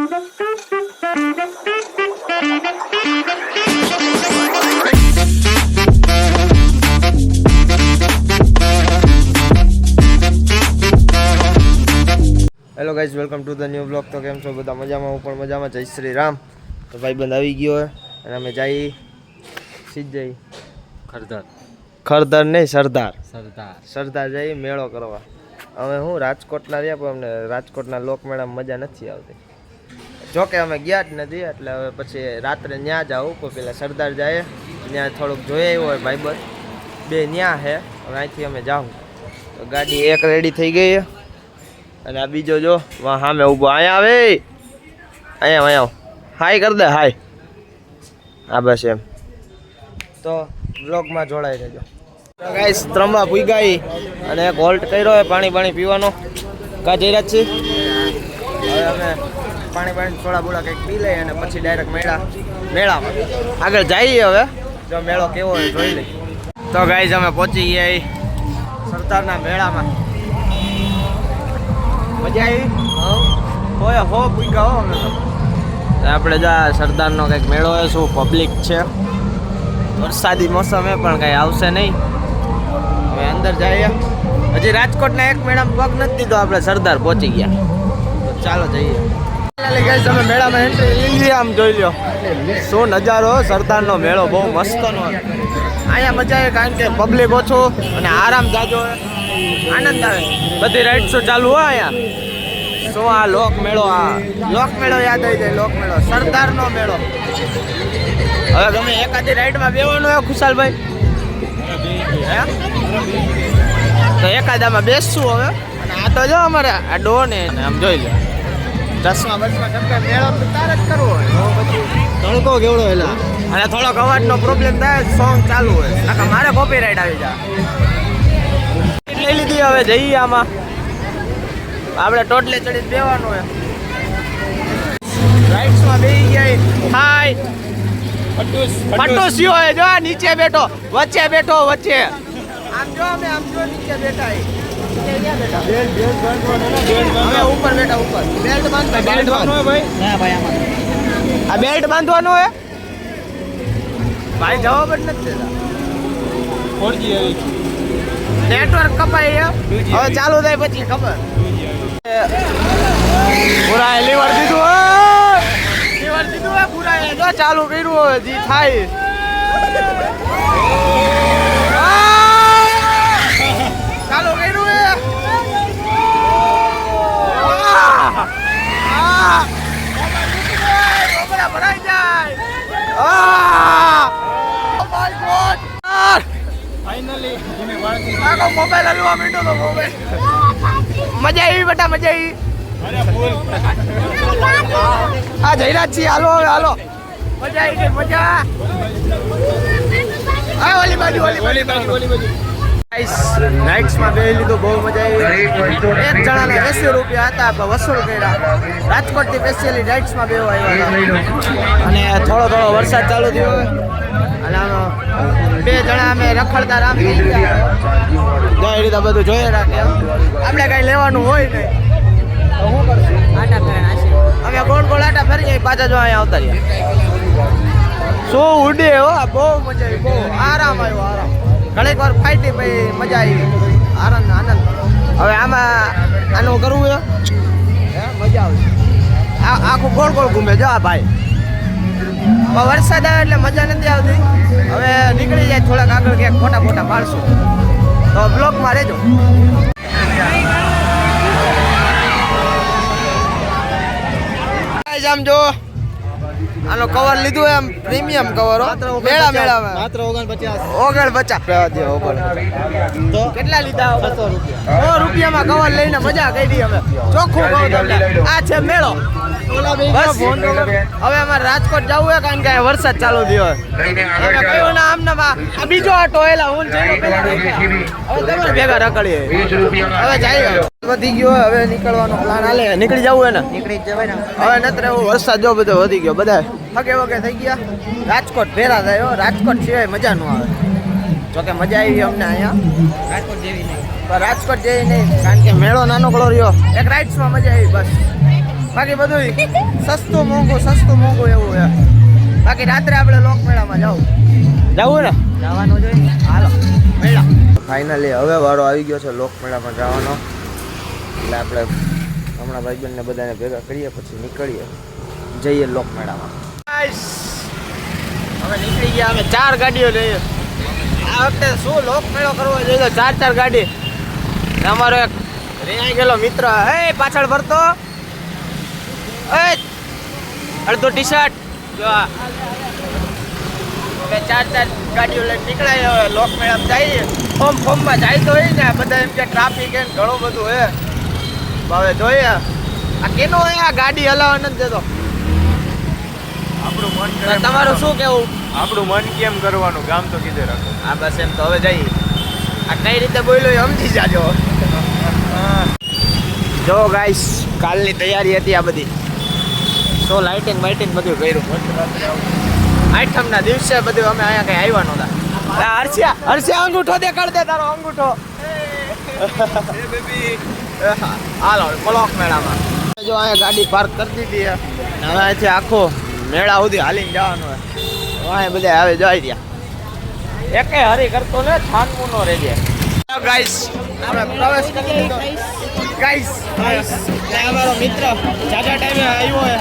Hello guys, welcome to the new blog. તો કેમ છો બધા? મજામાં? હું પણ મજામાં. જય શ્રી રામ. તો ભાઈબંધ આવી ગયો અને અમે જઈ સીધ ખરદર નહીં સરદાર જઈ મેળો કરવા. અમે હું રાજકોટના રહ્યા, પણ અમને રાજકોટના લોકમેળામાં મજા નથી આવતી. જોકે અમે ગયા જ નથી, એટલે હવે પછી રાત્રે ત્યાં જાઉં. પણ પેલા સરદાર જાય ત્યાં થોડુંક જોઈ આવ્યો હોય ભાઈબંધ, બે ત્યાં છે. હવે અહીંથી અમે જાઉં. તો ગાડી એક રેડી થઈ ગઈ અને આ બીજો જો વાહ સામે ઊભો. અહીંયા આવે, અહીંયા હાય કરી દે, હાય. હા બસ એમ. તો બ્લોગમાં જોડાઈ રહેજો. ગાઈસ ત્રંબા ભૂગાઈ અને એક હોલ્ટ કર્યો પાણી પીવાનો. કા જઈ રહ્યા છીએ. હવે અમે પાણી થોડા બોલા કંઈક પી લઈએ અને પછી ડાયરેક્ટ મેળામાં આગળ જઈએ. હવે જો મેળો કેવો હોય જોઈ લઈએ. તો ગાઈસ અમે પહોંચી ગયા સરદારના મેળામાં. મજા આવી હો ભૂગા હો. અમે તો આપણે જા સરદારનો કંઈક મેળો હોય, શું પબ્લિક છે. વરસાદી મોસમ પણ કંઈ આવશે નહીં. હવે અંદર જઈએ. હજી રાજકોટના એક મેળામાં પગ નથી દીધો, આપણે સરદાર પહોંચી ગયા. તો ચાલો જઈએ. તમે મેળામાં એન્ટ્રી લીધી, આમ જોઈ લો શું નજારો. સરદારનો મેળો બહુ મસ્તનો. અહીંયા મજા આવે કારણ કે પબ્લિક ઓછું અને આરામ જાજો, આનંદ આવે. બધી રાઇડ્સો ચાલુ હોય અહીંયા. શું આ લોકમેળો યાદ આવી જાય. લોકમેળો સરદારનો મેળો. હવે ગમે એકાદી રાઈડમાં બેવાનું હોય ખુશાલભાઈ, તો એકાદામાં બેસશું હવે. અને આ તો જો અમારે આ ડો ને આમ જોઈ લો ચશ્મા બસમાં મેળો તો તારે જ કરવો હોય. તડકો કેવડો એલા અને થોડોક અવાજનો પ્રોબ્લેમ થાય, સોંગ ચાલુ હોય નકા મારે કોપીરાઇટ આવી જાય. લઈ લીધી. હવે જઈએ આમાં. આપણે ટોટલે ચડીને બેવાનું હોય. રાઇડ્સમાં બેસી ગયા. હાય પટ્ટુસિયો હે જો નીચે બેઠો, વચ્ચે બેઠો. આમ જો અમે આમ જો નીચે બેઠા. ઉપર બેઠા ઉપર. બેલ્ટ બાંધવાનો ભાઈ. ના ભાઈ આમાં આ બેલ્ટ બાંધવાનો હે ભાઈ. જવાબ જ નથી દેતા. નેટવર્ક કપાય. હવે ચાલુ થાય પછી ખબર. પૂરા લીવર દીધું પૂરા જો ચાલુ કર્યું હોય જી થાય. ચાલુ કર્યું હે. ભરાઈ જાય. ફાઇનલી મોબાઈલ હલવા માંડ્યો તો. મોબાઈલ મજા આવી બેટા, મજા આવી. હા જઈ રહ્યા છીએ. હાલો હવે હાલો. મજા આવી ગઈ મજા. હા ઓલી બાજુ નાઇટ્સમાં બે લીધું, બહુ મજા આવી. એક જણાના 80 રૂપિયા હતા, આપણે વસૂલ કર્યા. રાજકોટથી સ્પેશિયલી નાઇટ્સમાં બે આવ્યા હતા. અને થોડો વરસાદ ચાલુ થયો અને આનો બે જણા અમે રખડતા રામ થઈ ગયા. જય રીતે બધું જોઈએ રાખે. આપણે કાંઈ લેવાનું હોય નહીં તો શું કરશું? આટા ફેરણા છે. અમે ગોળ આટા ફરી જાય પાછા જો અહીંયા આવતા રહ્યા. શું ઉડે હો, બહુ મજા આવી. બહુ આરામ આવ્યો, આરામ. ઘણીક વાર ફાઈટી પછી મજા આવી. આનંદ. હવે આનું કરવું છે, મજા આવશે. આખું ગોળ ઘૂમે જો આ ભાઈ. વરસાદ આવે એટલે મજા નથી આવતી. હવે નીકળી જાય થોડાક આગળ ક્યાંક ફોટા પાડશું. તો બ્લોગમાં રહેજો. આમ જો આનો કવર લીધું એમ પ્રીમિયમ કવર મેળામાં માત્ર 49. તો કેટલા લીધા? 600 રૂપિયા. 100 રૂપિયામાં કવર લઈને મજા કરી અમે. ચોખ્ખું કહું તમને, આ છે મેળો. હવે અમારે રાજકોટ જવું હોય કારણ કે વરસાદ ચાલુ થયો. કયું ના આમ ના આ બીજો આટો એલા હું પેલા હવે તમારે ભેગા રખડીએ. હવે જાય વધી ગયો. હવે નીકળવાનો પ્લાન હાલે. નીકળી જવું ને? નીકળી જવાય ને. હવે નત્ર એવું વરસાદ જો બધો વધી ગયો. બધા વગે થઈ ગયા. રાજકોટ ભેરા થાય. રાજકોટ સિવાય મજા ન આવે. જોકે મજા આવી અમને અહીંયા. રાજકોટ જેવી નહીં કારણ કે મેળો નાનો કળો રહ્યો. એક રાઇડ્સમાં મજા આવી બસ. બાકી બધું સસ્તું મોંઘું એવું છે. બાકી રાત્રે આપણે લોકમેળામાં જવું ને જવાનું જોઈએ. હાલો મેળા ફાઇનલી હવે વારો આવી ગયો છે લોકમેળામાં જવાનો. એટલે આપણે હમણાં ભાઈબંધને બધાને ભેગા કરીએ પછી નીકળીએ જઈએ લોકમેળામાં. હવે નીકળી ગયા અમે 4 ગાડીઓ લઈએ. આ વખતે શું લોકમેળો કરવો જોઈએ 4 ગાડી. અમારો એક રેહાઈ ગયેલો મિત્ર પાછળ ભરતો અડધો ટી શર્ટ જો 4 ગાડીઓ લઈને નીકળાય. હવે લોકમેળામાં જઈએ. ફોર્મમાં જાય તો હોય ને બધા એમ કે ટ્રાફિક હે ઘણું બધું હે. હવે જોઈએ આ કેનો હે આ ગાડી હલાવવા નથી દેતો. આપણું મન તમારું શું કેવું? આપણું મન કેમ કરવાનું, ગામ તો કીધે રાખો. હા બસ એમ તો હવે જઈએ. આ કઈ રીતે બોલ્યો એ સમજી જાજો. જો ગાઈસ કાલની તૈયારી હતી આ બધી. સો લાઇટિંગ બધું કર્યું. આઠમના દિવસે બધું અમે અહીંયા કઈ આવ્યા નહોતા. હર્ષિયા અંગૂઠો દેખાડ દે તારો અંગૂઠો. હાલો બ્લોક મેળામાં જો અહીંયા ગાડી પાર્ક કરી દીધી છે. હવે અહીંથી આખો મેળા સુધી હાલીને જવાનું હોય. અહીંયા બધા આવે જોઈ રહ્યા. એકે હરી કરતો ને છાનમું નો રહેજે. ગાઈસ આપણે પ્રવેશ કરી દીધો. ગાઈસ અમારો મિત્ર જાજા ટાઈમે આવ્યો હે.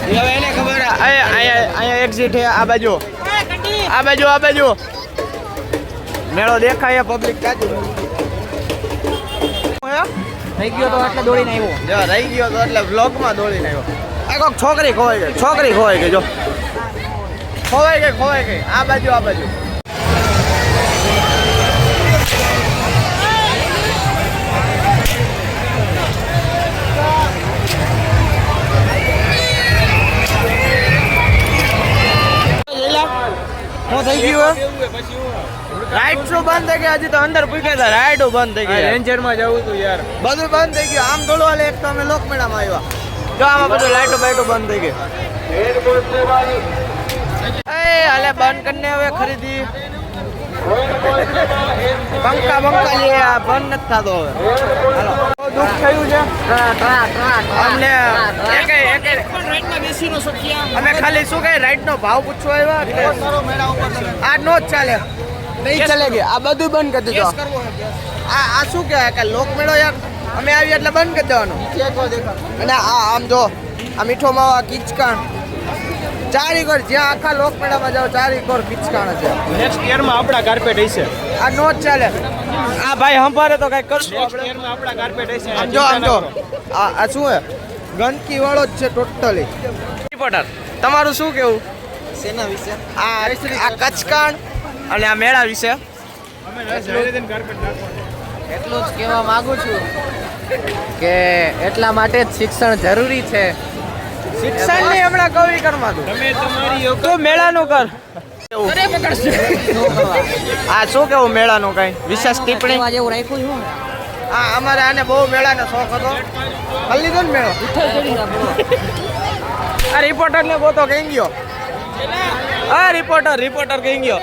હવે એને ખબર અહીંયા એક્ઝિટ છે આ બાજુ મેળો દેખાય પબ્લિક કાચું રહી ગયો તો એટલે દોડીને આવ્યો. જો રહી ગયો તો એટલે બ્લોકમાં દોડીને આવ્યો. આ કોક છોકરી ખોવાઈ ગઈ જો ખોવાઈ ગઈ આ બાજુ શું થઈ ગયું? રાઈડ શું બંધ થઈ ગયા? હજી તો અંદર પૂછ્યા હતા રાઈડો બંધ થઈ ગયા. રેન્જર માં જવું તું યાર, બધું બંધ થઈ ગયું. આમ થોડું હાલે. એક તો અમે લોકમેળામાં આવ્યા. જો આમાં બધું લાઈટો બંધ થઈ ગઈ. હાલે બંધ કરીને હવે ખરીદી પંખા લે બંધ નથી થતો હવે. હાલો દુઃખ થયું છે અમને. અમે ખાલી શું કઈ રાઈડ નો ભાવ પૂછવા આવ્યા. આ નો જ ચાલે નહીં ચાલે કે આ બધું બંધ કરી દીધું. આ શું કહેવાય કે લોકમેળો યાર અમે આવી એટલે બંધ કરી દેવાનું. અને આમ જો આ મીઠો માવા કિચકાણ ચારીકોર જ્યાં આખા લોકમેળામાં જાઓ ચારીકોર કિચકાણ છે. નેક્સ્ટ યર માં આપણા કાર્પેટ હશે. આ નો જ ચાલે. આ ભાઈ સંભારે તો કઈ કરશું નેક્સ્ટ યર માં આપણા કાર્પેટ હશે. આમ જો આ શું હે ગંદકી વાળો જ છે ટોટલી. રિપોર્ટર તમારું શું કેવું સેના વિશે? આ કચકાણ અને આ મેળા વિશે? એટલું જ કહેવા માંગુ છું કે એટલા માટે જ શિક્ષણ જરૂરી છે. શિક્ષણ ની હમણાં કવિ કરમાં તમે તમારી તું મેળાનું કર. આ શું કેવું મેળાનું કઈ વિશેષ ટિપ્પણી? જેવું રાખ્યું છું. અમારે આને બહુ મેળાનો શોખ હતો. કરી લીધો ને મેળો. આ રિપોર્ટર ને ગોતો કઈ ગયો. રિપોર્ટર કઈ ગયો.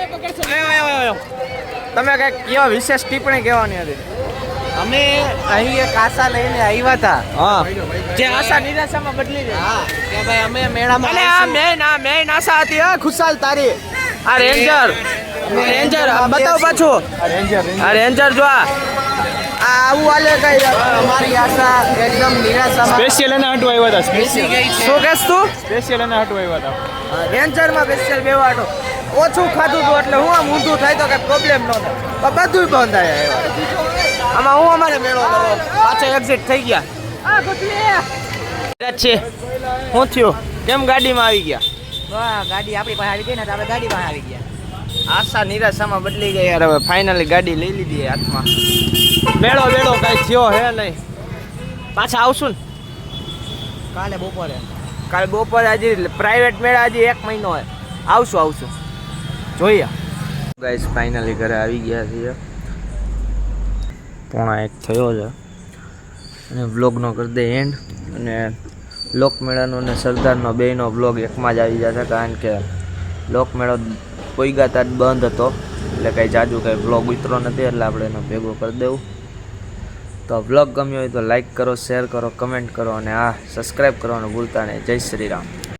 તમે કઈ કયો વિશેષ ટિપ્પણી કહેવાની હતી? અમે અહીં એક આશા લઈને આવ્યા હતા. હા જે આશા નિરાશામાં બદલી ગઈ. હા કે ભાઈ અમે મેળામાં અને આ મેન આશા હતી ખુશાલ તારી. આ રેન્જર બતાવ પાછું. આ રેન્જર જો આવું હાલે કઈ અમારી આશા એકદમ નિરાશામાં સ્પેશિયલ એના હાટુ આવ્યા હતા. બેસી ગઈ છે. શું કહેશ તું? સ્પેશિયલ એના હાટુ આવ્યા હતા. રેન્જરમાં સ્પેશિયલ બેવાડો ઓછું ખાધું હતું એટલે હું આમ ઊંધું થાય તો કઈ પ્રોબ્લેમ ન થાય. બધું બંધ થાય આમાં. હું અમારે મેળો કરવો પાછો એક્ઝિટ થઈ ગયા છે. શું થયું? કેમ ગાડીમાં આવી ગયા? ગાડી આપણી પાસે આવી ગઈ ને તો આપણે ગાડી પાસે આવી ગયા. આશા નિરાશામાં બદલી ગઈ યાર. હવે ફાઇનલી ગાડી લઈ લીધી હાથમાં. મેળો કઈ થયો હે નહીં. પાછા આવશું ને કાલે બપોરે હજી પ્રાઇવેટ મેળા હજી 1 મહિનો હોય. આવશું જોઈએ. ગાઈસ ફાઇનલી ઘરે આવી ગયા છીએ. 1:30 થયો છે અને વ્લોગનો કરી દે એન્ડ. અને લોકમેળાનો અને સરદારનો બેયનો વ્લોગ એકમાં જ આવી જશે કારણ કે લોકમેળો પોઈગાતા જ બંધ હતો એટલે કંઈ જાજુ કંઈ વ્લોગ ઉતરો નથી એટલે આપણે એનો ભેગો કરી દેવું. તો બ્લોગ ગમ્યો હોય તો લાઈક કરો, શેર કરો, કમેન્ટ કરો અને સબસ્ક્રાઈબ કરવાનું ભૂલતા નહીં. જય શ્રી રામ.